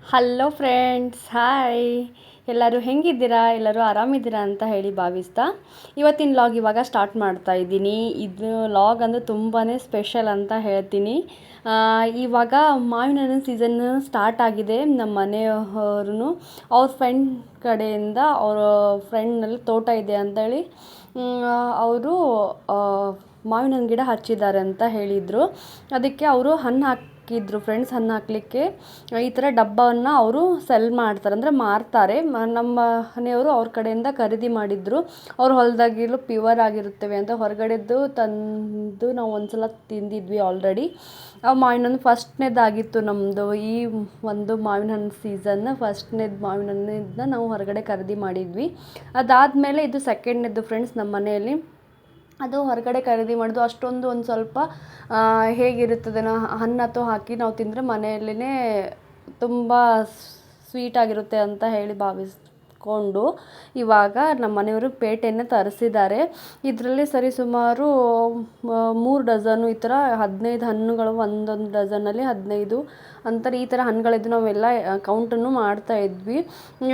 Hello friends, hi. ಎಲ್ಲರೂ ಹೆಂಗಿದ್ದೀರಾ? ಎಲ್ಲರೂ ಆರಾಮಿದ್ದೀರಾ ಅಂತ ಹೇಳಿ ಭಾವಿಸ್ತಾ ಇವತ್ತಿನ ಲಾಗ್ ಇವಾಗ ಸ್ಟಾರ್ಟ್ ಮಾಡ್ತಾ ಇದ್ದೀನಿ. ಇದು ಲಾಗ್ ಅಂದರೆ ತುಂಬಾ ಸ್ಪೆಷಲ್ ಅಂತ ಹೇಳ್ತೀನಿ. ಇವಾಗ ಮಾವಿನ ಹಣ್ಣಿನ ಸೀಸನ್ ಸ್ಟಾರ್ಟ್ ಆಗಿದೆ. ನಮ್ಮ ಮನೆಯವರು ಅವ್ರ ಫ್ರೆಂಡ್ ಕಡೆಯಿಂದ ಅವರ ಫ್ರೆಂಡ್ನಲ್ಲಿ ತೋಟ ಇದೆ ಅಂತೇಳಿ ಅವರು ಮಾವಿನ ಹಣ್ಣು ಗಿಡ ಹಚ್ಚಿದ್ದಾರೆ ಅಂತ ಹೇಳಿದರು. ಅದಕ್ಕೆ ಅವರು ಹಣ್ಣು ಹಾಕಿದ್ರು ಫ್ರೆಂಡ್ಸ್. ಹಣ್ಣು ಹಾಕಲಿಕ್ಕೆ ಈ ಥರ ಡಬ್ಬವನ್ನು ಅವರು ಸೆಲ್ ಮಾಡ್ತಾರೆ, ಅಂದರೆ ಮಾರ್ತಾರೆ. ನಮ್ಮ ಮನೆಯವರು ಅವ್ರ ಕಡೆಯಿಂದ ಖರೀದಿ ಮಾಡಿದ್ರು. ಅವ್ರ ಹೊಲದಾಗಿಲು ಪ್ಯೂವರ್ ಆಗಿರುತ್ತವೆ ಅಂತ ಹೊರಗಡೆದ್ದು ತಂದು ನಾವು ಒಂದ್ಸಲ ತಿಂದಿದ್ವಿ ಆಲ್ರೆಡಿ. ಆ ಮಾವಿನ ಹಣ್ಣು ಫಸ್ಟ್ನೇದಾಗಿತ್ತು ನಮ್ಮದು. ಈ ಒಂದು ಮಾವಿನ ಹಣ್ಣು ಸೀಸನ್ ಫಸ್ಟ್ನೇದು ಮಾವಿನ ಹಣ್ಣಿಂದ ನಾವು ಹೊರಗಡೆ ಖರೀದಿ ಮಾಡಿದ್ವಿ. ಅದಾದಮೇಲೆ ಇದು ಸೆಕೆಂಡ್ನೇದು ಫ್ರೆಂಡ್ಸ್ ನಮ್ಮ ಮನೆಯಲ್ಲಿ. ಅದು ಹೊರಗಡೆ ಖರೀದಿ ಮಾಡೋದು ಅಷ್ಟೊಂದು ಒಂದು ಸ್ವಲ್ಪ ಹೇಗಿರುತ್ತದೆ ಹಣ್ಣು ಹಾಕಿ ನಾವು ತಿಂದರೆ ಮನೆಯಲ್ಲೇ ತುಂಬ ಸ್ವೀಟಾಗಿರುತ್ತೆ ಅಂತ ಹೇಳಿ ಭಾವಿಸ್ಕೊಂಡು ಇವಾಗ ನಮ್ಮ ಮನೆಯವರು ಪೇಟೆಯನ್ನು ತರಿಸಿದ್ದಾರೆ. ಇದರಲ್ಲಿ ಸರಿಸುಮಾರು 3 ಡಜನು ಈ ಥರ 15 ಹಣ್ಣುಗಳು, ಒಂದೊಂದು ಡಜನಲ್ಲಿ 15 ಅಂತಾರೆ. ಈ ಥರ ಹಣ್ಣುಗಳಿದ್ದು ನಾವೆಲ್ಲ ಕೌಂಟನ್ನು ಮಾಡ್ತಾಯಿದ್ವಿ.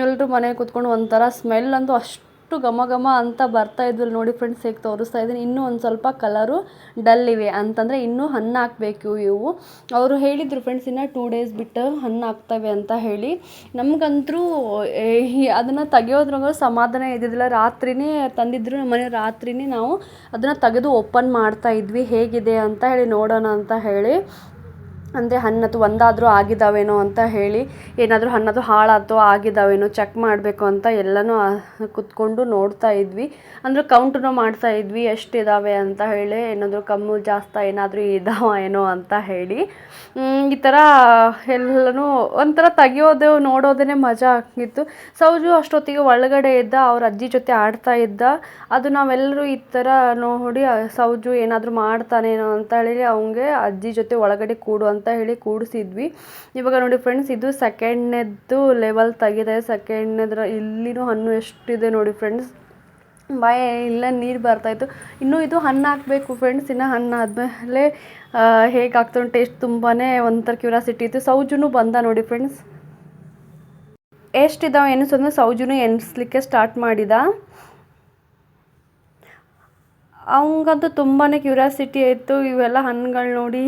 ಎಲ್ಲರೂ ಮನೆಗೆ ಕೂತ್ಕೊಂಡು ಒಂಥರ ಸ್ಮೆಲ್ ಅಂತೂ ಅಷ್ಟು ಘಮ ಘಮ ಅಂತ ಬರ್ತಾಯಿದ್ವಿ ನೋಡಿ ಫ್ರೆಂಡ್ಸ್. ಹೇಗೆ ತೋರಿಸ್ತಾ ಇದ್ದೀನಿ, ಇನ್ನೂ ಒಂದು ಸ್ವಲ್ಪ ಕಲರು ಡಲ್ ಇವೆ ಅಂತಂದರೆ ಇನ್ನೂ ಹಣ್ಣು ಹಾಕಬೇಕು ಇವು. ಅವರು ಹೇಳಿದರು ಫ್ರೆಂಡ್ಸ್, ಇನ್ನು 2 ಡೇಸ್ ಬಿಟ್ಟು ಹಣ್ಣು ಹಾಕ್ತವೆ ಅಂತ ಹೇಳಿ. ನಮಗಂತೂ ಅದನ್ನು ತೆಗಿಯೋದ್ರಾಗ ಸಮಾಧಾನ ಇದ್ದಿದ್ದಿಲ್ಲ. ರಾತ್ರಿನೇ ತಂದಿದ್ರು ನಮ್ಮ ಮನೆ, ರಾತ್ರಿನೇ ನಾವು ಅದನ್ನು ತೆಗೆದು ಓಪನ್ ಮಾಡ್ತಾಯಿದ್ವಿ ಹೇಗಿದೆ ಅಂತ ಹೇಳಿ ನೋಡೋಣ ಅಂತ ಹೇಳಿ. ಅಂದರೆ ಹಣ್ಣು ಒಂದಾದರೂ ಆಗಿದ್ದಾವೇನೋ ಅಂತ ಹೇಳಿ, ಏನಾದರೂ ಹಣ್ಣು ಹಾಳಾಯ್ತೋ ಆಗಿದ್ದಾವೇನೋ ಚೆಕ್ ಮಾಡಬೇಕು ಅಂತ ಎಲ್ಲನೂ ಕುತ್ಕೊಂಡು ನೋಡ್ತಾ ಇದ್ವಿ. ಅಂದರೆ ಕೌಂಟನ್ನು ಮಾಡ್ತಾ ಇದ್ವಿ ಎಷ್ಟಿದ್ದಾವೆ ಅಂತ ಹೇಳಿ, ಏನಾದರೂ ಕಮ್ಮಿ ಜಾಸ್ತಿ ಏನಾದರೂ ಇದ್ದಾವ ಏನೋ ಅಂತ ಹೇಳಿ. ಈ ಥರ ಎಲ್ಲನೂ ಒಂಥರ ತೆಗಿಯೋದು ನೋಡೋದೇ ಮಜಾ ಆಗಿತ್ತು. ಸೌಜು ಅಷ್ಟೊತ್ತಿಗೆ ಒಳಗಡೆ ಇದ್ದ, ಅವ್ರ ಅಜ್ಜಿ ಜೊತೆ ಆಡ್ತಾ ಇದ್ದ. ಅದು ನಾವೆಲ್ಲರೂ ಈ ಥರ ನೋಡಿ ಸೌಜು ಏನಾದರೂ ಮಾಡ್ತಾನೇನೋ ಅಂತ ಹೇಳಿ ಅವನಿಗೆ ಅಜ್ಜಿ ಜೊತೆ ಒಳಗಡೆ ಕೂಡು ಅಂತ ಹೇಳಿ ಕೂಡಿಸಿದ್ವಿ. ಇವಾಗ ನೋಡಿ ಫ್ರೆಂಡ್ಸ್, ಇದು ಸೆಕೆಂಡ್ನೇದು ಲೆವೆಲ್ ತೆಗಿದೆ. ಸೆಕೆಂಡ್ನೇದ್ರ ಇಲ್ಲಿನೂ ಹಣ್ಣು ಎಷ್ಟಿದೆ ನೋಡಿ ಫ್ರೆಂಡ್ಸ್. ಇಲ್ಲ ನೀರು ಬರ್ತಾಯಿತ್ತು. ಇನ್ನೂ ಇದು ಹಣ್ಣು ಹಾಕಬೇಕು ಫ್ರೆಂಡ್ಸ್. ಇನ್ನು ಹಣ್ಣು ಆದಮೇಲೆ ಹೇಗಾಗ್ತದೆ ಟೇಸ್ಟ್ ತುಂಬಾ ಒಂಥರ ಕ್ಯೂರಿಯಾಸಿಟಿ ಇತ್ತು. ಸೌಜುನು ಬಂದ ನೋಡಿ ಫ್ರೆಂಡ್ಸ್. ಎಷ್ಟಿದ್ದಾವೆ ಎನಿಸೋದನ್ನ ಸೌಜುನು ಎನಿಸ್ಲಿಕ್ಕೆ ಸ್ಟಾರ್ಟ್ ಮಾಡಿದ. ಅವಂಗಂತೂ ತುಂಬಾ ಕ್ಯೂರಿಯಾಸಿಟಿ ಆಯಿತು ಇವೆಲ್ಲ ಹಣ್ಣುಗಳು ನೋಡಿ.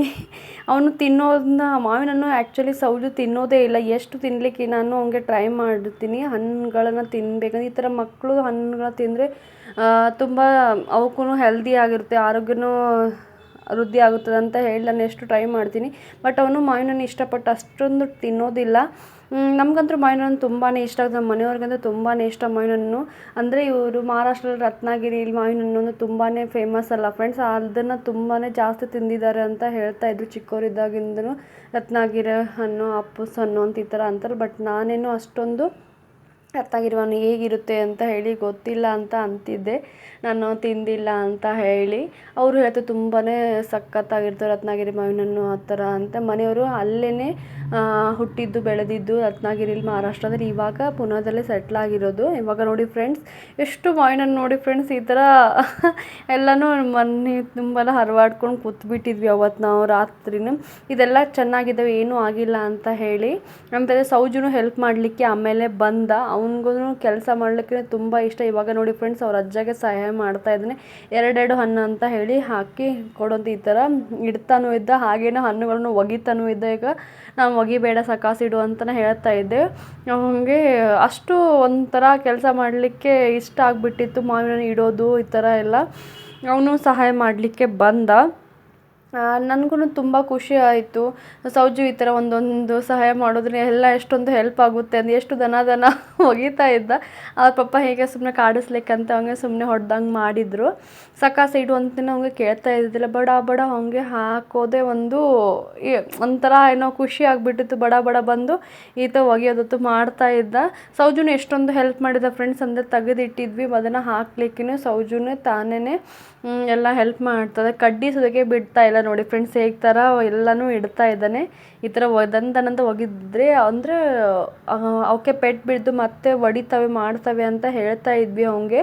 ಅವನು ತಿನ್ನೋದನ್ನ, ಮಾವಿನ ಹಣ್ಣು ಆ್ಯಕ್ಚುಲಿ ಸೌಜು ತಿನ್ನೋದೇ ಇಲ್ಲ. ಎಷ್ಟು ತಿನ್ನಲಿಕ್ಕೆ ನಾನು ಅವನಿಗೆ ಟ್ರೈ ಮಾಡ್ತೀನಿ ಹಣ್ಣುಗಳನ್ನು ತಿನ್ನಬೇಕಂದ್ರೆ. ಈ ಥರ ಮಕ್ಕಳು ಹಣ್ಣುಗಳ ತಿಂದರೆ ತುಂಬ ಅವಕ್ಕೂ ಹೆಲ್ದಿ ಆಗಿರುತ್ತೆ, ಆರೋಗ್ಯನೂ ವೃದ್ಧಿ ಆಗುತ್ತದೆ ಅಂತ ಹೇಳಿ ನಾನು ಎಷ್ಟು ಟ್ರೈ ಮಾಡ್ತೀನಿ. ಬಟ್ ಅವನು ಮಾವಿನ ಹಣ್ಣು ಇಷ್ಟಪಟ್ಟು ಅಷ್ಟೊಂದು ತಿನ್ನೋದಿಲ್ಲ. ನಮಗಂತೂ ಮಾವಿನ ಹಣ್ಣು ತುಂಬಾ ಇಷ್ಟ ಆಗುತ್ತೆ. ನಮ್ಮ ಮನೆಯವ್ರಿಗಂತೂ ತುಂಬಾ ಇಷ್ಟ ಮಾವಿನ ಹಣ್ಣು. ಅಂದರೆ ಇವರು ಮಹಾರಾಷ್ಟ್ರದಲ್ಲಿ ರತ್ನಗಿರಿಲಿ ಮಾವಿನ ಹಣ್ಣು ತುಂಬಾ ಫೇಮಸ್ ಅಲ್ಲ ಫ್ರೆಂಡ್ಸ್. ಅದನ್ನು ತುಂಬಾ ಜಾಸ್ತಿ ತಿಂದಿದ್ದಾರೆ ಅಂತ ಹೇಳ್ತಾಯಿದ್ರು ಚಿಕ್ಕವರಿದ್ದಾಗಿಂದನೂ. ರತ್ನಗಿರಿ ಹಣ್ಣು, ಅಪ್ಪುಸ್ ಹಣ್ಣು ಅಂತ ಈ ಥರ ಅಂತಾರೆ. ಬಟ್ ನಾನೇನು ಅಷ್ಟೊಂದು ರತ್ನಗಿರಿ ಹಣ್ಣು ಹೇಗಿರುತ್ತೆ ಅಂತ ಹೇಳಿ ಗೊತ್ತಿಲ್ಲ ಅಂತ ಅಂತಿದ್ದೆ, ನಾನು ತಿಂದಿಲ್ಲ ಅಂತ ಹೇಳಿ. ಅವರು ಹೇಳ್ತಾರೆ ತುಂಬಾ ಸಖತ್ತಾಗಿರ್ತವೆ ರತ್ನಗಿರಿ ಮಾವಿನ ಹಣ್ಣು ಆ ಥರ ಅಂತ. ಮನೆಯವರು ಅಲ್ಲೇ ಹುಟ್ಟಿದ್ದು ಬೆಳೆದಿದ್ದು ರತ್ನಗಿರಿಲಿ ಮಹಾರಾಷ್ಟ್ರದಲ್ಲಿ. ಇವಾಗ ಪುನಾದಲ್ಲೇ ಸೆಟ್ಲಾಗಿರೋದು. ಇವಾಗ ನೋಡಿ ಫ್ರೆಂಡ್ಸ್ ಎಷ್ಟು ಮಾವಿನ ಹಣ್ಣು ನೋಡಿ ಫ್ರೆಂಡ್ಸ್. ಈ ಥರ ಎಲ್ಲನೂ ಮನೆ ತುಂಬ ಹರಿವಾಡ್ಕೊಂಡು ಕೂತ್ಬಿಟ್ಟಿದ್ವಿ ಅವತ್ತು ನಾವು ರಾತ್ರಿನೂ. ಇದೆಲ್ಲ ಚೆನ್ನಾಗಿದ್ದಾವೆ, ಏನೂ ಆಗಿಲ್ಲ ಅಂತ ಹೇಳಿ. ಆಮೇಲೆ ಸೌಜುನು ಹೆಲ್ಪ್ ಮಾಡಲಿಕ್ಕೆ ಆಮೇಲೆ ಬಂದ. ಅವನಿಗೂ ಕೆಲಸ ಮಾಡಲಿಕ್ಕೆ ತುಂಬ ಇಷ್ಟ. ಇವಾಗ ನೋಡಿ ಫ್ರೆಂಡ್ಸ್ ಅವ್ರ ಅಜ್ಜಗೆ ಸಹಾಯ ಮಾಡ್ತಾ ಇದ್ದಾನೆ. 2 ಹಣ್ಣು ಅಂತ ಹೇಳಿ ಹಾಕಿ ಕೊಡೋದು. ಈ ಥರ ಇಡ್ತಾನೂ ಇದ್ದ, ಹಾಗೇನೋ ಹಣ್ಣುಗಳನ್ನು ಒಗಿತಾನೂ ಇದ್ದ. ಈಗ ನಾನು ಒಗಿಬೇಡ ಸಕಾಸಿಡು ಅಂತಲೇ ಹೇಳ್ತಾ ಇದ್ದೆ. ಅವನಿಗೆ ಅಷ್ಟು ಒಂಥರ ಕೆಲಸ ಮಾಡಲಿಕ್ಕೆ ಇಷ್ಟ ಆಗಿಬಿಟ್ಟಿತ್ತು ಮಾವಿನ ಹಣ್ಣು ಇಡೋದು ಈ ಥರ ಎಲ್ಲ. ಅವನು ಸಹಾಯ ಮಾಡಲಿಕ್ಕೆ ಬಂದ. ನನಗೂ ತುಂಬ ಖುಷಿ ಆಯಿತು. ಸೌಜು ಈ ಥರ ಒಂದೊಂದು ಸಹಾಯ ಮಾಡೋದ್ರೆ ಎಲ್ಲ ಎಷ್ಟೊಂದು ಹೆಲ್ಪ್ ಆಗುತ್ತೆ ಅಂತ ಎಷ್ಟು ದನ ಒಗಿತಾ ಇದ್ದ. ಅವ್ರ ಪಪ್ಪ ಹೇಗೆ ಸುಮ್ಮನೆ ಕಾಡಿಸ್ಲಿಕ್ಕಂತ ಅವನಿಗೆ ಸುಮ್ಮನೆ ಹೊಡೆದಂಗೆ ಮಾಡಿದರು. ಸಕಾಸ ಇಡು ಅಂತ ಅವ್ನಿಗೆ ಕೇಳ್ತಾ ಇದ್ದಿದ್ದಿಲ್ಲ. ಬಡ ಬಡ ಅವನಿಗೆ ಹಾಕೋದೇ ಒಂಥರ ಏನೋ ಖುಷಿ ಆಗಿಬಿಟ್ಟಿತ್ತು. ಬಡ ಬಡ ಬಂದು ಈತ ಒಗೆಯೋದತ್ತು ಮಾಡ್ತಾ ಇದ್ದ. ಸೌಜುನು ಎಷ್ಟೊಂದು ಹೆಲ್ಪ್ ಮಾಡಿದ ಫ್ರೆಂಡ್ಸ್. ಅಂದರೆ ತೆಗೆದಿಟ್ಟಿದ್ವಿ ಅದನ್ನು ಹಾಕ್ಲಿಕ್ಕೂ ಸೌಜುನೇ ತಾನೇ ಎಲ್ಲ ಹೆಲ್ಪ್ ಮಾಡ್ತದೆ. ಕಡ್ಡಿ ಸುದಕ್ಕೆ ಬಿಡ್ತಾ ಇಲ್ಲ ನೋಡಿ ಫ್ರೆಂಡ್ಸ್. ಹೇಗೆ ಥರ ಎಲ್ಲನೂ ಇಡ್ತಾ ಇದ್ದಾನೆ. ಈ ಥರ ಒದಂತನಂತ ಒಗಿದ್ರೆ ಅಂದರೆ ಅವಕ್ಕೆ ಪೆಟ್ಟು ಬಿದ್ದು ಮತ್ತೆ ಹೊಡಿತವೆ ಮಾಡ್ತವೆ ಅಂತ ಹೇಳ್ತಾ ಇದ್ವಿ ಅವನಿಗೆ.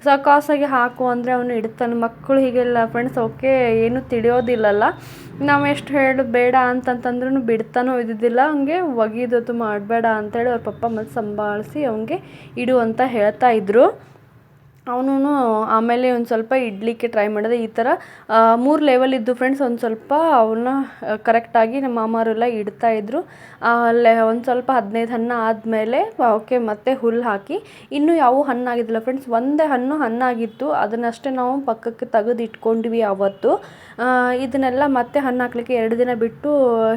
ಸಾಕಾಸಾಗಿ ಹಾಕು ಅಂದರೆ ಅವನು ಇಡ್ತಾನೆ. ಮಕ್ಕಳು ಹೀಗೆಲ್ಲ ಫ್ರೆಂಡ್ಸ್, ಓಕೆ ಏನು ತಿಳಿಯೋದಿಲ್ಲಲ್ಲ, ನಾವು ಎಷ್ಟು ಹೇಳು ಬೇಡ ಅಂತಂತಂದ್ರೂ ಬಿಡ್ತಾನೋ ಇದ್ದಿದ್ದಿಲ್ಲ. ಹಂಗೆ ಒಗಿದೊತ್ತು ಮಾಡಬೇಡ ಅಂತೇಳಿ ಅವ್ರ ಪಪ್ಪ ಮತ್ತೆ ಸಂಭಾಳಿಸಿ ಅವನಿಗೆ ಇಡು ಅಂತ ಹೇಳ್ತಾ ಇದ್ರು. ಅವನು ಆಮೇಲೆ ಒಂದು ಸ್ವಲ್ಪ ಇಡ್ಲಿಕ್ಕೆ ಟ್ರೈ ಮಾಡಿದೆ. ಈ ಥರ 3 ಲೆವೆಲ್ ಇದ್ದು ಫ್ರೆಂಡ್ಸ್. ಒಂದು ಸ್ವಲ್ಪ ಅವನ್ನ ಕರೆಕ್ಟಾಗಿ ನಮ್ಮ ಮಾಮಾರೆಲ್ಲ ಇಡ್ತಾಯಿದ್ರು. ಅಲ್ಲೇ ಒಂದು ಸ್ವಲ್ಪ 15 ಹಣ್ಣು ಆದಮೇಲೆ ಓಕೆ ಮತ್ತೆ ಹುಲ್ಲು ಹಾಕಿ, ಇನ್ನೂ ಯಾವ ಹಣ್ಣಾಗಿದ್ದಿಲ್ಲ ಫ್ರೆಂಡ್ಸ್. ಒಂದೇ ಹಣ್ಣಾಗಿತ್ತು, ಅದನ್ನಷ್ಟೇ ನಾವು ಪಕ್ಕಕ್ಕೆ ತೆಗೆದು ಇಟ್ಕೊಂಡ್ವಿ ಆವತ್ತು. ಇದನ್ನೆಲ್ಲ ಮತ್ತೆ ಹಣ್ಣು ಹಾಕ್ಲಿಕ್ಕೆ 2 ದಿನ ಬಿಟ್ಟು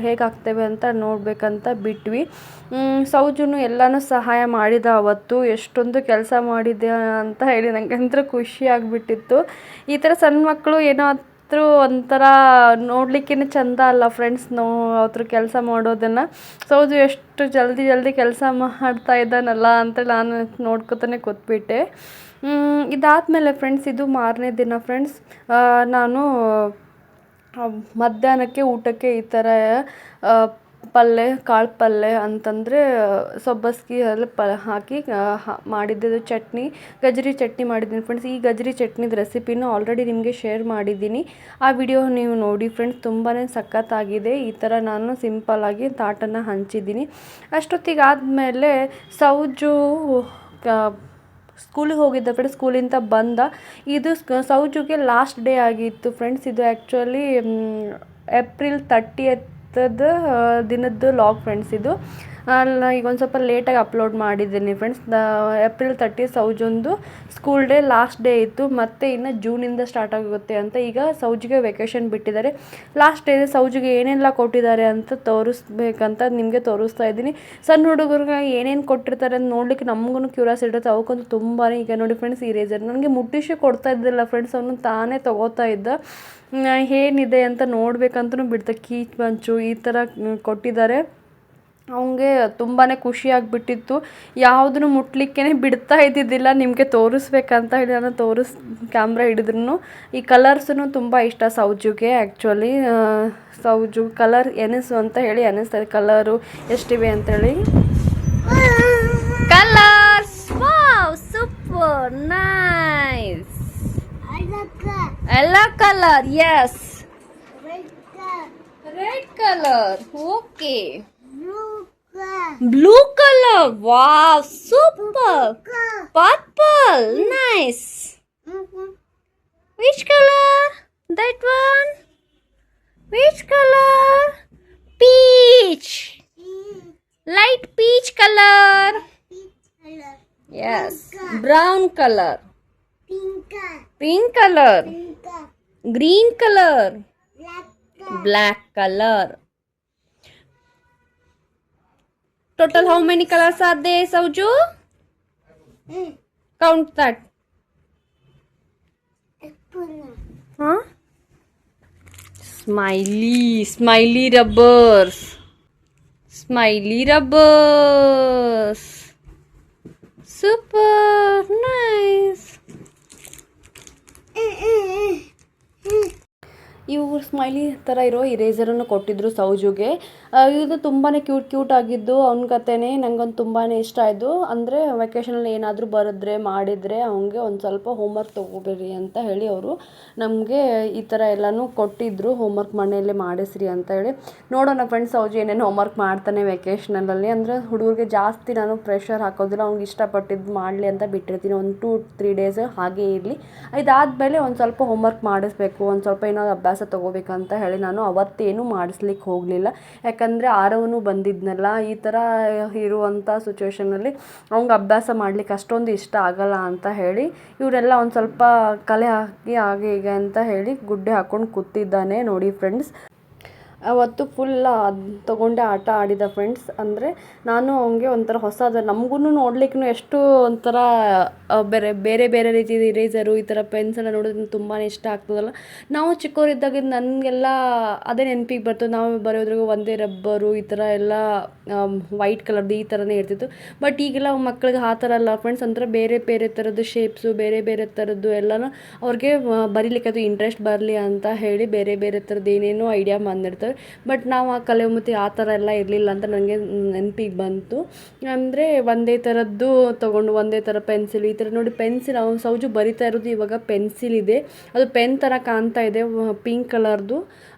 ಹೇಗೆ ಹಾಕ್ತೇವೆ ಅಂತ ನೋಡಬೇಕಂತ ಬಿಟ್ವಿ. ಸೌಜುನು ಎಲ್ಲನೂ ಸಹಾಯ ಮಾಡಿದ ಅವತ್ತು. ಎಷ್ಟೊಂದು ಕೆಲಸ ಮಾಡಿದೆ ಅಂತ ಹೇಳಿ ನನಗಂತೂ ಖುಷಿ ಆಗಿಬಿಟ್ಟಿತ್ತು. ಈ ಥರ ಸಣ್ಣ ಮಕ್ಕಳು ಏನಾದರೂ ಒಂಥರ ನೋಡಲಿಕ್ಕೇ ಚೆಂದ ಅಲ್ಲ ಫ್ರೆಂಡ್ಸ್, ಅವ್ರ ಕೆಲಸ ಮಾಡೋದನ್ನು. ಸೌಜು ಎಷ್ಟು ಜಲ್ದಿ ಕೆಲಸ ಮಾಡ್ತಾ ಇದ್ದಾನಲ್ಲ ಅಂತ ನಾನು ನೋಡ್ಕೊತಾನೆ ಕೂತ್ಬಿಟ್ಟೆ. ಇದಾದಮೇಲೆ ಫ್ರೆಂಡ್ಸ್, ಇದು ಮಾರನೇ ದಿನ ಫ್ರೆಂಡ್ಸ್. ನಾನು ಮಧ್ಯಾಹ್ನಕ್ಕೆ ಊಟಕ್ಕೆ ಈ ಥರ ಪಲ್ಯ, ಕಾಳು ಪಲ್ಯ ಅಂತಂದರೆ ಸಬ್ಬಸ್ಗೆ ಎಲ್ಲ ಹಾಕಿ ಮಾಡಿದ್ದು ಚಟ್ನಿ, ಗಜರಿ ಚಟ್ನಿ ಮಾಡಿದ್ದೀನಿ ಫ್ರೆಂಡ್ಸ್. ಈ ಗಜರಿ ಚಟ್ನಿದ ರೆಸಿಪಿನೂ ಆಲ್ರೆಡಿ ನಿಮಗೆ ಶೇರ್ ಮಾಡಿದ್ದೀನಿ. ಆ ವಿಡಿಯೋ ನೀವು ನೋಡಿ ಫ್ರೆಂಡ್ಸ್, ತುಂಬಾ ಸಖತ್ತಾಗಿದೆ. ಈ ಥರ ನಾನು ಸಿಂಪಲ್ಲಾಗಿ ತಾಟನ್ನು ಹಂಚಿದ್ದೀನಿ. ಅಷ್ಟೊತ್ತಿಗೆ ಆದಮೇಲೆ ಸೌಜು ಸ್ಕೂಲಿಗೆ ಹೋಗಿದ್ದ ಫ್ರೆಂಡ್ಸ್. ಸ್ಕೂಲಿಂದ ಬಂದ. ಇದು ಸೌಜುಗೆ ಲಾಸ್ಟ್ ಡೇ ಆಗಿತ್ತು ಫ್ರೆಂಡ್ಸ್. ಇದು ಆ್ಯಕ್ಚುಲಿ ಏಪ್ರಿಲ್ 30th ದಿನದ್ದು ಲಾಗ್ ಫ್ರೆಂಡ್ಸ್. ಇದು ಈಗ ಒಂದು ಸ್ವಲ್ಪ ಲೇಟಾಗಿ ಅಪ್ಲೋಡ್ ಮಾಡಿದ್ದೀನಿ ಫ್ರೆಂಡ್ಸ್. ಏಪ್ರಿಲ್ 30 ಸೌಜೊಂದು ಸ್ಕೂಲ್ ಡೇ ಲಾಸ್ಟ್ ಡೇ ಇತ್ತು. ಮತ್ತು ಇನ್ನು ಜೂನಿಂದ ಸ್ಟಾರ್ಟ್ ಆಗುತ್ತೆ ಅಂತ. ಈಗ ಸೌಜಿಗೆ ವೆಕೇಷನ್ ಬಿಟ್ಟಿದ್ದಾರೆ. ಲಾಸ್ಟ್ ಡೇ ಸೌಜಿಗೆ ಏನೆಲ್ಲ ಕೊಟ್ಟಿದ್ದಾರೆ ಅಂತ ತೋರಿಸ್ಬೇಕಂತ ನಿಮಗೆ ತೋರಿಸ್ತಾ ಇದ್ದೀನಿ. ಸಣ್ಣ ಹುಡುಗರಿಗೆ ಏನೇನು ಕೊಟ್ಟಿರ್ತಾರೆ ಅಂತ ನೋಡ್ಲಿಕ್ಕೆ ನಮಗೂ ಕ್ಯೂರಿಯಾಸಿಟಿ ಇರುತ್ತೆ. ಅವಕ್ಕಂತೂ ತುಂಬಾ. ಈಗ ನೋಡಿ ಫ್ರೆಂಡ್ಸ್, ಇರೇಸರ್ ನನಗೆ ಮುಟ್ಟಿಸಿ ಕೊಡ್ತಾ ಇದ್ದಿಲ್ಲ ಫ್ರೆಂಡ್ಸ್. ಅವನು ತಾನೇ ತೊಗೋತಾ ಇದ್ದ. ಏನಿದೆ ಅಂತ ನೋಡ್ಬೇಕಂತೂ ಬಿಡ್ತಾ. ಕೀಚ್ ಬಂಚು ಈ ಥರ ಕೊಟ್ಟಿದ್ದಾರೆ. ಅವನಿಗೆ ತುಂಬಾ ಖುಷಿಯಾಗಿಬಿಟ್ಟಿತ್ತು. ಯಾವುದನ್ನು ಮುಟ್ಲಿಕ್ಕೇ ಬಿಡ್ತಾ ಇದ್ದಿದ್ದಿಲ್ಲ. ನಿಮಗೆ ತೋರಿಸ್ಬೇಕಂತ ಹೇಳಿ ನಾನು ಕ್ಯಾಮ್ರಾ ಹಿಡಿದ್ರು. ಈ ಕಲರ್ಸೂ ತುಂಬ ಇಷ್ಟ ಸೌಜುಗೆ. ಆ್ಯಕ್ಚುಲಿ ಸೌಜು ಕಲರ್ ಎನಿಸು ಅಂತ ಹೇಳಿ ಅನ್ನಿಸ್ತದೆ. ಕಲರು ಎಷ್ಟಿವೆ ಅಂತೇಳಿ. Colours, wow, super nice. ಎಲ್ಲ colour, yes. Red colour, okay. Blue color, wow, super. Purple, nice. Which color? That one. Which color? Peach. Light peach color. Yes. Brown color. Pink color. Green color. Black color. Total how many colors are there, Sauju? Count that. Huh? Smiley rubbers. Smiley rubbers. Super nice. ಇವು smiley ಥರ ಇರೋ ಇರೇಸರನ್ನು ಕೊಟ್ಟಿದ್ದರು ಸೌಜುಗೆ. ಇದು ತುಂಬಾ cute ಆಗಿದ್ದು ಅವ್ನ ಕತೆನೇ ನಂಗೊಂದು ತುಂಬಾ ಇಷ್ಟ ಆಯಿತು. ಅಂದರೆ ವೆಕೇಷನಲ್ಲಿ ಏನಾದರೂ ಬರೆದ್ರೆ ಮಾಡಿದರೆ ಅವನಿಗೆ ಒಂದು ಸ್ವಲ್ಪ ಹೋಮ್ವರ್ಕ್ ತೊಗೋಬೇರಿ ಅಂತ ಹೇಳಿ ಅವರು ನಮಗೆ ಈ ಥರ ಎಲ್ಲನೂ ಕೊಟ್ಟಿದ್ದರು. ಹೋಮ್ವರ್ಕ್ ಮನೆಯಲ್ಲೇ ಮಾಡಿಸ್ರಿ ಅಂತ ಹೇಳಿ. ನೋಡೋಣ ಫ್ರೆಂಡ್ಸ್, ಸೌಜು ಏನೇನು ಹೋಮ್ವರ್ಕ್ ಮಾಡ್ತಾನೆ ವೆಕೇಷ್ನಲ್ಲಿ. ಅಂದರೆ ಹುಡುಗರಿಗೆ ಜಾಸ್ತಿ ನಾನು ಪ್ರೆಷರ್ ಹಾಕೋದಿಲ್ಲ. ಅವ್ನಿಗೆ ಇಷ್ಟಪಟ್ಟಿದ್ದು ಮಾಡಲಿ ಅಂತ ಬಿಟ್ಟಿರ್ತೀನಿ. ಒಂದು 2-3 ಡೇಸ್ ಹಾಗೇ ಇರಲಿ. ಇದಾದಮೇಲೆ ಒಂದು ಸ್ವಲ್ಪ ಹೋಮ್ವರ್ಕ್ ಮಾಡಿಸ್ಬೇಕು, ಒಂದು ಸ್ವಲ್ಪ ಏನಾದ್ರು ಅಭ್ಯಾಸ ತೊಗೋಬೇಕಂತ ಹೇಳಿ ನಾನು ಅವತ್ತೇನು ಮಾಡಿಸ್ಲಿಕ್ಕೆ ಹೋಗಲಿಲ್ಲ. ಯಾಕಂದರೆ ಆರವನು ಬಂದಿದ್ನಲ್ಲ. ಈ ಥರ ಇರುವಂಥ ಸಿಚುವೇಷನಲ್ಲಿ ಅವ್ನಿಗೆ ಅಭ್ಯಾಸ ಮಾಡಲಿಕ್ಕೆ ಅಷ್ಟೊಂದು ಇಷ್ಟ ಆಗಲ್ಲ ಅಂತ ಹೇಳಿ ಇವರೆಲ್ಲ ಒಂದು ಸ್ವಲ್ಪ ಕಲೆ ಹಾಕಿ ಹಾಗೆ ಹೀಗೆ ಅಂತ ಹೇಳಿ ಗುಡ್ಡೆ ಹಾಕ್ಕೊಂಡು ಕೂತಿದ್ದಾನೆ ನೋಡಿ ಫ್ರೆಂಡ್ಸ್. ಅವತ್ತು ಫುಲ್ ತೊಗೊಂಡೆ ಆಟ ಆಡಿದ ಫ್ರೆಂಡ್ಸ್. ಅಂದರೆ ನಾನು ಅವನಿಗೆ ಒಂಥರ ಹೊಸದು, ನಮಗೂ ನೋಡ್ಲಿಕ್ಕೂ ಎಷ್ಟು ಒಂಥರ ಬೇರೆ ರೀತಿಯ ಇರೇಸರು, ಈ ಥರ ಪೆನ್ಸೆಲ್ಲ ನೋಡೋದು ತುಂಬಾ ಇಷ್ಟ ಆಗ್ತದಲ್ಲ. ನಾವು ಚಿಕ್ಕವರಿದ್ದಾಗ ನನಗೆಲ್ಲ ಅದೇ ನೆನಪಿಗೆ ಬರ್ತದೆ. ನಾವು ಬರೆಯೋದ್ರಾಗ ಒಂದೇ ರಬ್ಬರು ಈ ಥರ ಎಲ್ಲ ವೈಟ್ ಕಲರ್ದು ಈ ಥರನೇ ಇರ್ತಿತ್ತು. ಬಟ್ ಈಗೆಲ್ಲ ಮಕ್ಕಳಿಗೆ ಆ ಥರ ಅಲ್ಲ ಫ್ರೆಂಡ್ಸ್. ಒಂಥರ ಬೇರೆ ಥರದ್ದು ಶೇಪ್ಸು, ಬೇರೆ ಥರದ್ದು ಎಲ್ಲನೂ ಅವ್ರಿಗೆ ಬರೀಲಿಕ್ಕೆ ಅದು ಇಂಟ್ರೆಸ್ಟ್ ಬರಲಿ ಅಂತ ಹೇಳಿ ಬೇರೆ ಥರದ್ದು ಏನೇನೋ ಐಡಿಯಾ ಬಂದಿರ್ತಾರೆ. ಬಟ್ ನಾವು ಆ ಕಲೆ ಮತ್ತು ಆ ಥರ ಎಲ್ಲ ಇರಲಿಲ್ಲ ಅಂತ ನನಗೆ ನೆನಪಿಗೆ ಬಂತು. ಅಂದರೆ ಒಂದೇ ಥರದ್ದು ತೊಗೊಂಡು ಒಂದೇ ಥರ ಪೆನ್ಸಿಲ್ ಈ ಥರ ನೋಡಿ ಪೆನ್ಸಿಲ್ ಸೌಜು ಬರಿತಾ ಇರೋದು ಇವಾಗ ಪೆನ್ಸಿಲ್ ಇದೆ, ಅದು ಪೆನ್ ಥರ ಕಾಣ್ತಾ ಇದೆ ಪಿಂಕ್ ಕಲರ್ದು.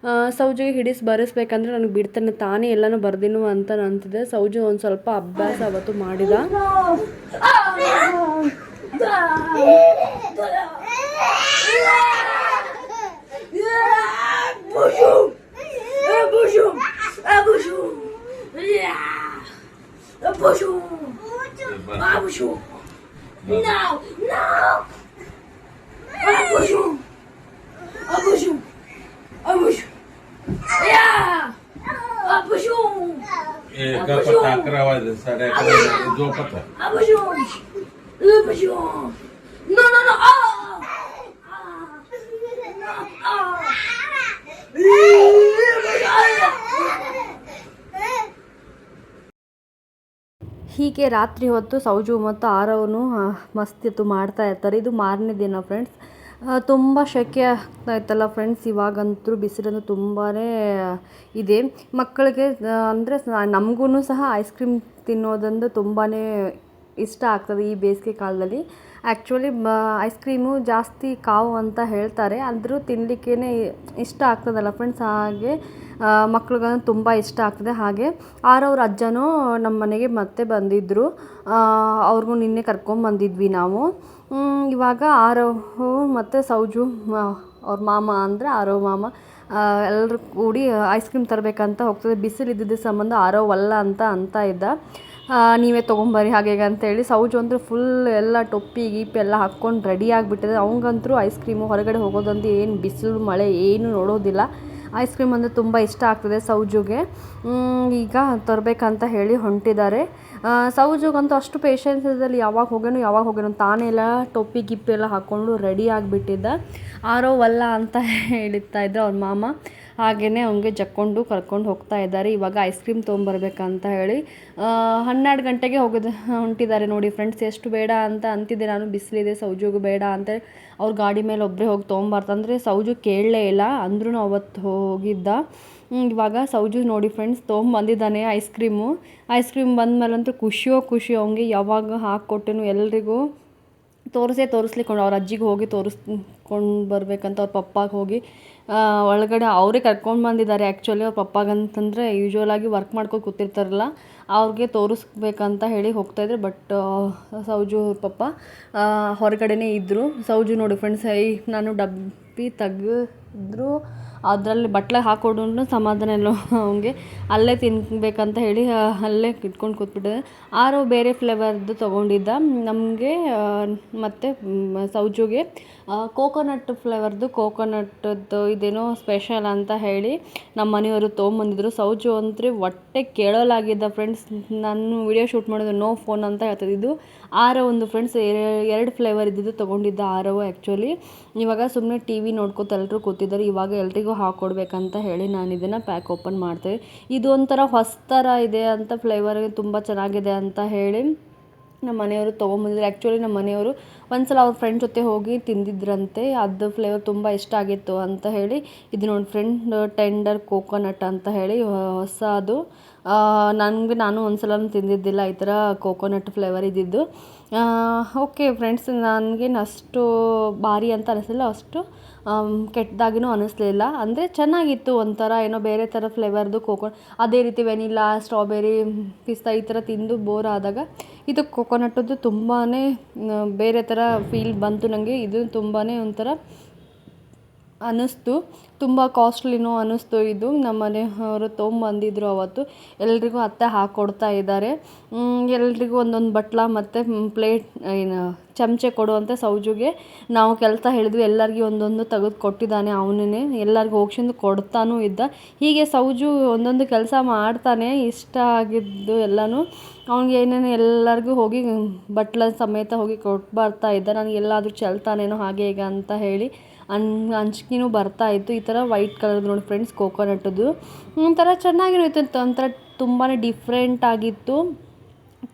ಸೌಜಿಗೆ ಹಿಡಿಸಿ ಬರೆಸ್ಬೇಕಂದ್ರೆ ನನಗೆ ಬಿಡ್ತಾನೆ ತಾನೇ ಎಲ್ಲನೂ ಬರ್ದಿನು ಅಂತ ಅಂತಿದೆ. ಸೌಜು ಒಂದು ಸ್ವಲ್ಪ ಅಭ್ಯಾಸ ಅವತ್ತು ಮಾಡಿದ. ಹೀಗೆ ರಾತ್ರಿ ಹೊತ್ತು ಸೌಜು ಮತ್ತು ಆರವನು ಮಸ್ತಿತ್ತು ಮಾಡ್ತಾ ಇರ್ತಾರೆ. ಇದು ಮಾರನೇ ದಿನ ಫ್ರೆಂಡ್ಸ್. ತುಂಬ ಸೆಕೆ ಆಗ್ತಾ ಇತ್ತಲ್ಲ ಫ್ರೆಂಡ್ಸ್, ಇವಾಗಂತೂ ಬಿಸಿಲಂತೂ ತುಂಬಾ ಇದೆ. ಮಕ್ಕಳಿಗೆ ಅಂದರೆ ನಮಗೂ ಸಹ ಐಸ್ ಕ್ರೀಮ್ ತಿನ್ನೋದಂದು ತುಂಬಾ ಇಷ್ಟ ಆಗ್ತದೆ ಈ ಬೇಸಿಗೆ ಕಾಲದಲ್ಲಿ. ಆ್ಯಕ್ಚುಲಿ ಐಸ್ ಕ್ರೀಮು ಜಾಸ್ತಿ ಕಾವು ಅಂತ ಹೇಳ್ತಾರೆ, ಅಂದರೂ ತಿನ್ನಲಿಕ್ಕೇ ಇಷ್ಟ ಆಗ್ತದಲ್ಲ ಫ್ರೆಂಡ್ಸ್. ಹಾಗೆ ಮಕ್ಳಿಗಂತೂ ತುಂಬ ಇಷ್ಟ ಆಗ್ತದೆ. ಹಾಗೆ ಆರವ್ರ ಅಜ್ಜನೂ ನಮ್ಮ ಮನೆಗೆ ಮತ್ತೆ ಬಂದಿದ್ದರು, ಅವ್ರಿಗೂ ನಿನ್ನೆ ಕರ್ಕೊಂಬಂದಿದ್ವಿ ನಾವು. ಇವಾಗ ಆರವ್ ಮತ್ತು ಸೌಜು ಅವ್ರ ಮಾಮ ಅಂದರೆ ಆರವ್ ಮಾಮ ಎಲ್ಲರೂ ಕೂಡಿ ಐಸ್ ಕ್ರೀಮ್ ತರಬೇಕಂತ ಹೋಗ್ತದೆ. ಬಿಸಿಲು ಇದ್ದಿದ್ದ ಸಂಬಂಧ ಆರವ್ ಅಲ್ಲ ಅಂತ ಇದ್ದ, ನೀವೇ ತೊಗೊಂಬರ್ರಿ ಹಾಗೆ ಅಂತೇಳಿ. ಸೌಜು ಅಂದರೆ ಫುಲ್ ಎಲ್ಲ ಟೊಪ್ಪಿ ಗೀಪಿ ಎಲ್ಲ ಹಾಕ್ಕೊಂಡು ರೆಡಿ ಆಗಿಬಿಟ್ಟಿದೆ. ಅವಂಗಂತೂ ಐಸ್ ಕ್ರೀಮು ಹೊರಗಡೆ ಹೋಗೋದಂದು ಏನು ಬಿಸಿಲು ಮಳೆ ಏನು ನೋಡೋದಿಲ್ಲ. ಐಸ್ ಕ್ರೀಮ್ ಅಂದರೆ ತುಂಬ ಇಷ್ಟ ಆಗ್ತದೆ ಸೌಜುಗೆ. ಈಗ ತರಬೇಕಂತ ಹೇಳಿ ಹೊಂಟಿದ್ದಾರೆ. ಸೌಜುಗಂತೂ ಅಷ್ಟು ಪೇಷನ್ಸಲ್ಲಿ ಯಾವಾಗ ಹೋಗ್ಯಾನೋ ತಾನೆಲ್ಲ ಟೊಪ್ಪಿ ಗಿಪ್ಪಿ ಎಲ್ಲ ಹಾಕ್ಕೊಂಡು ರೆಡಿ ಆಗಿಬಿಟ್ಟಿದ್ದ. ಆರೋವಲ್ಲ ಅಂತ ಹೇಳ್ತಾ ಇದ್ದ ಅವ್ರ ಮಾಮ. ಹಾಗೆಯೇ ಅವನಿಗೆ ಜಕ್ಕೊಂಡು ಕರ್ಕೊಂಡು ಹೋಗ್ತಾ ಇದ್ದಾರೆ. ಇವಾಗ ಐಸ್ ಕ್ರೀಮ್ ತೊಗೊಂಬರ್ಬೇಕಂತ ಹೇಳಿ 12 ಗಂಟೆಗೆ ಹೊಂಟಿದ್ದಾರೆ ನೋಡಿ ಫ್ರೆಂಡ್ಸ್. ಎಷ್ಟು ಬೇಡ ಅಂತ ಅಂತಿದ್ದೆ ನಾನು, ಬಿಸಿಲಿದೆ ಸೌಜುಗೂ ಬೇಡ ಅಂತ. ಅವ್ರ ಗಾಡಿ ಮೇಲೆ ಒಬ್ಬರೇ ಹೋಗಿ ತೊಗೊಂಬರ್ತಂದರೆ ಸೌಜು ಕೇಳಲೇ ಇಲ್ಲ, ಅಂದ್ರೂ ಅವತ್ತು ಹೋಗಿದ್ದ. ಇವಾಗ ಸೌಜು ನೋಡಿ ಫ್ರೆಂಡ್ಸ್ ತೊಗೊಂಬಂದಿದ್ದಾನೆ ಐಸ್ ಕ್ರೀಮ್ ಬಂದಮೇಲಂತೂ ಖುಷಿ ಅವನಿಗೆ. ಯಾವಾಗ ಹಾಕ್ಕೊಟ್ಟೆನು ಎಲ್ರಿಗೂ ತೋರಿಸ್ಲಿಕ್ಕೊಂಡು ಅವ್ರ ಅಜ್ಜಿಗೆ ಹೋಗಿ ತೋರಿಸ್ಕೊಂಡು ಬರಬೇಕಂತ ಅವ್ರ ಪಪ್ಪಾಗೆ ಹೋಗಿ ಒಳಗಡೆ ಅವರೇ ಕರ್ಕೊಂಡು ಬಂದಿದ್ದಾರೆ. ಆ್ಯಕ್ಚುಲಿ ಅವ್ರ ಪಪ್ಪಾಗಂತಂದರೆ ಯೂಶ್ವಲಾಗಿ ವರ್ಕ್ ಮಾಡ್ಕೊಂಡು ಕೂತಿರ್ತಾರಲ್ಲ, ಅವ್ರಿಗೆ ತೋರಿಸ್ಬೇಕಂತ ಹೇಳಿ ಹೋಗ್ತಾಯಿದ್ರು. ಬಟ್ ಸೌಜು ಅವ್ರ ಪಪ್ಪ ಹೊರಗಡೆನೇ ಇದ್ದರು. ಸೌಜು ನೋಡಿ ಫ್ರೆಂಡ್ಸ್, ನಾನು ಡಬ್ಬಿ ತೆಗೆದ್ರು ಅದರಲ್ಲಿ ಬಟ್ಲಾಗ ಹಾಕ್ಕೊಡು ಸಮಾಧಾನ ಇಲ್ಲ ಅವನಿಗೆ. ಅಲ್ಲೇ ತಿನ್ಬೇಕಂತ ಹೇಳಿ ಅಲ್ಲೇ ಇಟ್ಕೊಂಡು ಕೂತ್ಬಿಟ್ಟಿದೆ. ಆರು ಬೇರೆ ಫ್ಲೇವರ್ದು ತೊಗೊಂಡಿದ್ದ ನಮಗೆ ಮತ್ತು ಸೌಜುಗೆ ಕೋಕೋನಟ್ ಫ್ಲೇವರ್ದು ಕೋಕೋನಟ್ಟದ್ದು ಇದೇನೋ ಸ್ಪೆಷಲ್ ಅಂತ ಹೇಳಿ ನಮ್ಮ ಮನೆಯವರು ತೊಗೊಂಬಂದಿದ್ರು. ಸೌಜು ಅಂತೂ ಹೊಟ್ಟೆ ಕೇಳೋಲಾಗಿದ್ದ ಫ್ರೆಂಡ್ಸ್. ನಾನು ವಿಡಿಯೋ ಶೂಟ್ ಮಾಡೋದು ನೋ ಫೋನ್ ಅಂತ ಹೇಳ್ತಿದ್ದು. ಒಂದು ಫ್ರೆಂಡ್ಸ್ 2 ಫ್ಲೇವರ್ ಇದ್ದಿದ್ದು ತೊಗೊಂಡಿದ್ದ ಆರವು. ಆ್ಯಕ್ಚುಲಿ ಇವಾಗ ಸುಮ್ಮನೆ ಟಿ ವಿ ನೋಡ್ಕೊತ ಎಲ್ಲರೂ ಕೂತಿದ್ದಾರೆ. ಇವಾಗ ಎಲ್ರಿಗೂ ಹಾಕ್ಕೊಡ್ಬೇಕಂತ ಹೇಳಿ ನಾನು ಇದನ್ನು ಪ್ಯಾಕ್ ಓಪನ್ ಮಾಡ್ತೇವೆ. ಇದು ಒಂಥರ ಹೊಸ ಥರ ಇದೆ ಅಂತ, ಫ್ಲೇವರ್ ತುಂಬ ಚೆನ್ನಾಗಿದೆ ಅಂತ ಹೇಳಿ ನಮ್ಮ ಮನೆಯವರು ತೊಗೊಂಬಂದಿದ್ರು. ಆ್ಯಕ್ಚುಲಿ ನಮ್ಮ ಮನೆಯವರು ಒಂದ್ಸಲ ಅವ್ರ ಫ್ರೆಂಡ್ ಜೊತೆ ಹೋಗಿ ತಿಂದಿದ್ರಂತೆ, ಅದು ಫ್ಲೇವರ್ ತುಂಬ ಇಷ್ಟ ಆಗಿತ್ತು ಅಂತ ಹೇಳಿ. ಇದು ನೋಡಿ ಫ್ರೆಂಡ್ ಟೆಂಡರ್ ಕೋಕೋನಟ್ ಅಂತ ಹೇಳಿ ಹೊಸದು. ನಾನು ಒಂದ್ಸಲ ತಿಂದಿದ್ದಿಲ್ಲ ಈ ಥರ ಕೋಕೋನಟ್ ಫ್ಲೇವರ್ ಇದ್ದಿದ್ದು. ಓಕೆ ಫ್ರೆಂಡ್ಸ್, ನನಗೇನು ಅಷ್ಟು ಭಾರಿ ಅಂತ ಅನಿಸಲಿಲ್ಲ, ಅಷ್ಟು ಕೆಟ್ಟದಾಗಿನೂ ಅನ್ನಿಸ್ಲಿಲ್ಲ. ಅಂದರೆ ಚೆನ್ನಾಗಿತ್ತು, ಒಂಥರ ಏನೋ ಬೇರೆ ಥರ ಫ್ಲೇವರ್ದು ಅದೇ ರೀತಿ ವೆನಿಲಾ, ಸ್ಟ್ರಾಬೆರಿ, ಪಿಸ್ತಾ ಈ ಥರ ತಿಂದು ಬೋರ್ ಆದಾಗ ಇದು ಕೋಕೋನಟ್ಟದ್ದು ತುಂಬಾ ಬೇರೆ ಥರ ಫೀಲ್ ಬಂತು ನನಗೆ. ಇದು ತುಂಬಾ ಒಂಥರ ಅನ್ನಿಸ್ತು, ತುಂಬ ಕಾಸ್ಟ್ಲಿನೂ ಅನ್ನಿಸ್ತು. ಇದು ನಮ್ಮ ಮನೆಯವರು ತೊಗೊಂಬಂದಿದ್ರು ಅವತ್ತು. ಎಲ್ರಿಗೂ ಅತ್ತೆ ಹಾಕ್ಕೊಡ್ತಾ ಇದ್ದಾರೆ. ಎಲ್ರಿಗೂ ಒಂದೊಂದು ಬಟ್ಲ ಮತ್ತು ಪ್ಲೇಟ್ ಚಮಚೆ ಕೊಡುವಂತೆ ಸೌಜುಗೆ ನಾವು ಕೆಲಸ ಹೇಳಿದ್ವಿ. ಎಲ್ಲರಿಗೂ ಒಂದೊಂದು ತೆಗೆದು ಕೊಟ್ಟಿದ್ದಾನೆ ಅವನೇ, ಎಲ್ಲರಿಗೂ ಹೋಗ್ಸಿಂದು ಕೊಡ್ತಾನೂ ಇದ್ದ. ಹೀಗೆ ಸೌಜು ಒಂದೊಂದು ಕೆಲಸ ಮಾಡ್ತಾನೆ, ಇಷ್ಟ ಆಗಿದ್ದು ಎಲ್ಲನೂ ಅವ್ನಿಗೆ ಏನೇನು ಎಲ್ಲರಿಗೂ ಹೋಗಿ ಬಟ್ಲ ಸಮೇತ ಹೋಗಿ ಕೊಟ್ಟು ಬರ್ತಾ ಇದ್ದ. ನನಗೆ ಎಲ್ಲಾದರೂ ಚೆಲ್ತಾನೇನೋ ಹಾಗೆ ಈಗ ಅಂತ ಹೇಳಿ ಅಂಜಿಕೆನೂ ಬರ್ತಾಯಿತ್ತು. ಈ ಥರ ವೈಟ್ ಕಲರ್ ನೋಡಿ ಫ್ರೆಂಡ್ಸ್ ಕೋಕೋನಟ್ಟದು ಒಂಥರ ಚೆನ್ನಾಗಿರುತ್ತೆ, ಒಂಥರ ತುಂಬಾ ಡಿಫ್ರೆಂಟ್ ಆಗಿತ್ತು.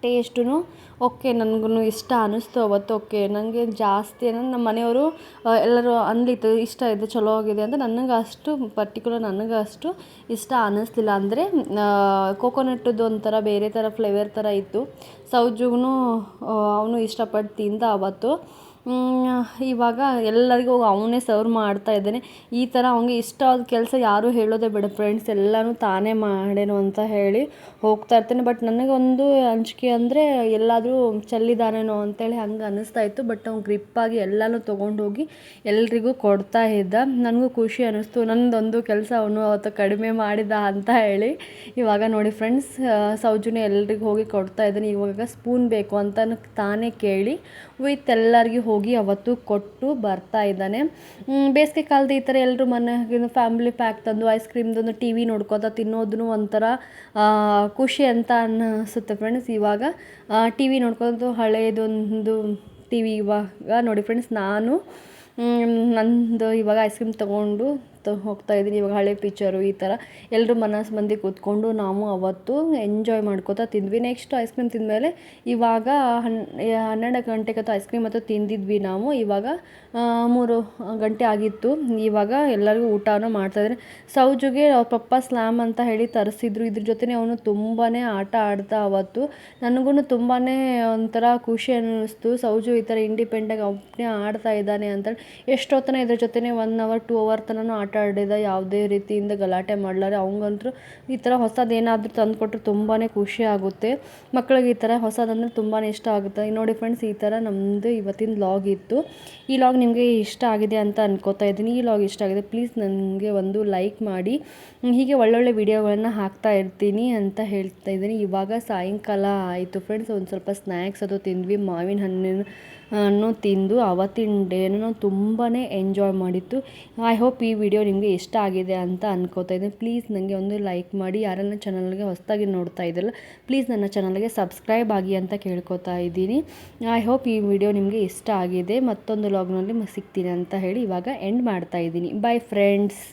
ಟೇಸ್ಟು ಓಕೆ ನನಗೂ ಇಷ್ಟ ಅನ್ನಿಸ್ತು ಅವತ್ತು. ಓಕೆ ನನಗೆ ಜಾಸ್ತಿ ಏನಂದ್ರೆ ನಮ್ಮ ಮನೆಯವರು ಎಲ್ಲರೂ ಅಂದಿತ್ತು ಇಷ್ಟ ಇದೆ ಚಲೋ ಆಗಿದೆ ಅಂತ. ನನಗೆ ಅಷ್ಟು ಪರ್ಟಿಕ್ಯುಲರ್ ನನಗೆ ಅಷ್ಟು ಇಷ್ಟ ಅನ್ನಿಸ್ಲಿಲ್ಲ. ಅಂದರೆ ಕೋಕೋನಟ್ಟದ್ದು ಒಂಥರ ಬೇರೆ ಥರ ಫ್ಲೇವರ್ ಥರ ಇತ್ತು. ಸೌಜುಗೂ ಅವನು ಇಷ್ಟಪಟ್ಟು ತಿಂದ ಅವತ್ತು. ಇವಾಗ ಎಲ್ಲರಿಗೂ ಅವನೇ ಸರ್ವ್ ಮಾಡ್ತಾ ಇದ್ದಾನೆ. ಈ ಥರ ಅವನಿಗೆ ಇಷ್ಟ ಆದ ಕೆಲಸ ಯಾರೂ ಹೇಳೋದೇ ಬೇಡ ಫ್ರೆಂಡ್ಸ್, ಎಲ್ಲನೂ ತಾನೇ ಮಾಡೇನು ಅಂತ ಹೇಳಿ ಹೋಗ್ತಾ ಇರ್ತಾನೆ. ಬಟ್ ನನಗೊಂದು ಅಂಜಿಕೆ ಅಂದರೆ ಎಲ್ಲಾದರೂ ಚೆಲ್ಲಿದಾನೇನೋ ಅಂತೇಳಿ ಹಂಗೆ ಅನ್ನಿಸ್ತಾ ಇತ್ತು. ಬಟ್ ಅವ್ನು ಗ್ರಿಪ್ಪಾಗಿ ಎಲ್ಲನೂ ತೊಗೊಂಡೋಗಿ ಎಲ್ರಿಗೂ ಕೊಡ್ತಾ ಇದ್ದ. ನನಗೂ ಖುಷಿ ಅನ್ನಿಸ್ತು, ನನ್ನದೊಂದು ಕೆಲಸ ಅವನು ಅವತ್ತು ಕಡಿಮೆ ಮಾಡಿದ ಅಂತ ಹೇಳಿ. ಇವಾಗ ನೋಡಿ ಫ್ರೆಂಡ್ಸ್, ಸೌಜನ್ಯ ಎಲ್ರಿಗೂ ಹೋಗಿ ಕೊಡ್ತಾ ಇದ್ದಾನೆ. ಇವಾಗ ಸ್ಪೂನ್ ಬೇಕು ಅಂತ ತಾನೇ ಕೇಳಿ ವಿತ್ ಎಲ್ಲರಿಗೂ ಹೋಗಿ ಅವತ್ತು ಕೊಟ್ಟು ಬರ್ತಾ ಇದ್ದಾನೆ. ಬೇಸಿಗೆ ಕಾಲದ ಈ ಥರ ಎಲ್ಲರೂ ಮನೆಗೆ ಫ್ಯಾಮಿಲಿ ಪ್ಯಾಕ್ ತಂದು ಐಸ್ ಕ್ರೀಮ್ದೊಂದು ಟಿ ವಿ ನೋಡ್ಕೊತಾ ತಿನ್ನೋದನ್ನು ಒಂಥರ ಖುಷಿ ಅಂತ ಅನ್ನಿಸುತ್ತೆ ಫ್ರೆಂಡ್ಸ್. ಇವಾಗ ಟಿ ವಿ ನೋಡ್ಕೊಂಡು ಹಳೆಯದೊಂದು ಟಿ ವಿ ಇವಾಗ ನೋಡಿ ಫ್ರೆಂಡ್ಸ್, ನಾನು ನಂದು ಇವಾಗ ಐಸ್ ಕ್ರೀಮ್ ತೊಗೊಂಡು ಹೋಗ್ತಾ ಇದ್ದೀನಿ. ಇವಾಗ ಹಳೆ ಪಿಕ್ಚರು ಈ ಥರ ಎಲ್ಲರೂ ಮಂದಿ ಕೂತ್ಕೊಂಡು ನಾವು ಅವತ್ತು ಎಂಜಾಯ್ ಮಾಡ್ಕೋತಾ ತಿಂದ್ವಿ. ನೆಕ್ಸ್ಟ್ ಐಸ್ ಕ್ರೀಮ್ ತಿಂದಮೇಲೆ ಇವಾಗ 12 ಗಂಟೆಗೆ ಐಸ್ ಕ್ರೀಮ್ ಮತ್ತು ತಿಂದಿದ್ವಿ ನಾವು. ಇವಾಗ 3 ಗಂಟೆ ಆಗಿತ್ತು. ಇವಾಗ ಎಲ್ಲರಿಗೂ ಊಟನೂ ಮಾಡ್ತಾಯಿದ್ದಾರೆ. ಸೌಜುಗೆ ಅವ್ರ ಪಪ್ಪ ಸ್ಲ್ಯಾಮ್ ಅಂತ ಹೇಳಿ ತರಿಸಿದ್ರು. ಇದ್ರ ಜೊತೆ ಅವನು ತುಂಬಾ ಆಟ ಆಡ್ತಾ ಅವತ್ತು. ನನಗೂ ತುಂಬಾ ಒಂಥರ ಖುಷಿ ಅನ್ನಿಸ್ತು. ಸೌಜು ಈ ಥರ ಇಂಡಿಪೆಂಡಾಗಿ ಒಬ್ಬನೇ ಆಡ್ತಾ ಇದ್ದಾನೆ ಅಂತೇಳಿ. ಎಷ್ಟೊತ್ತನ ಇದ್ರ ಜೊತೆ 1 ಅವರ್ 2 ಅವರ್ ತನಕ ಆಟ ಆಡಿದ, ಯಾವುದೇ ರೀತಿಯಿಂದ ಗಲಾಟೆ ಮಾಡಲಾರೆ. ಅವಂಗಂತೂ ಈ ಥರ ಹೊಸದು ಏನಾದರೂ ತಂದುಕೊಟ್ರೆ ತುಂಬಾ ಖುಷಿ ಆಗುತ್ತೆ. ಮಕ್ಕಳಿಗೆ ಈ ಥರ ಹೊಸದಂದ್ರೆ ತುಂಬಾ ಇಷ್ಟ ಆಗುತ್ತೆ. ನೋಡಿ ಫ್ರೆಂಡ್ಸ್, ಈ ಥರ ನಮ್ಮದು ಇವತ್ತಿನ ಲಾಗ್ ಇತ್ತು. ಈ ಲಾಗ್ ನಿಮಗೆ ಇಷ್ಟ ಆಗಿದೆ ಅಂತ ಅನ್ಕೋತಾ ಇದ್ದೀನಿ. ಈ ಲಾಗ್ ಇಷ್ಟ ಆಗಿದೆ ಪ್ಲೀಸ್ ನನಗೆ ಒಂದು ಲೈಕ್ ಮಾಡಿ. ಹೀಗೆ ಒಳ್ಳೊಳ್ಳೆ ವಿಡಿಯೋಗಳನ್ನು ಹಾಕ್ತಾ ಇರ್ತೀನಿ ಅಂತ ಹೇಳ್ತಾ ಇದ್ದೀನಿ. ಇವಾಗ ಸಾಯಂಕಾಲ ಆಯಿತು ಫ್ರೆಂಡ್ಸ್. ಒಂದು ಸ್ವಲ್ಪ ಸ್ನ್ಯಾಕ್ಸ್ ಅದು ತಿಂದ್ವಿ. ಮಾವಿನ ಹಣ್ಣನ್ನು ತಿಂದು ಅವತ್ತಿನ ಡೇನ ನಾವು ತುಂಬಾ ಎಂಜಾಯ್ ಮಾಡಿತ್ತು. ಐ ಹೋಪ್ ಈ ವಿಡಿಯೋ ನಿಮಗೆ ಇಷ್ಟ ಆಗಿದೆ ಅಂತ ಅನ್ಕೋತಾ ಇದ್ದೀನಿ. ಪ್ಲೀಸ್ ನನಗೆ ಒಂದು ಲೈಕ್ ಮಾಡಿ. ಯಾರೆಲ್ಲ ಚಾನಲ್ಗೆ ಹೊಸದಾಗಿ ನೋಡ್ತಾ ಇದ್ದಲ್ಲ ಪ್ಲೀಸ್ ನನ್ನ ಚಾನಲ್ಗೆ ಸಬ್ಸ್ಕ್ರೈಬ್ ಆಗಿ ಅಂತ ಕೇಳ್ಕೊತಾ ಇದ್ದೀನಿ. ಐ ಹೋಪ್ ಈ ವಿಡಿಯೋ ನಿಮಗೆ ಇಷ್ಟ ಆಗಿದೆ. ಮತ್ತೊಂದು ಲಾಗ್ನಲ್ಲಿ ಸಿಗ್ತೀನಿ ಅಂತ ಹೇಳಿ ಇವಾಗ ಎಂಡ್ ಮಾಡ್ತಾ ಇದ್ದೀನಿ. By friends.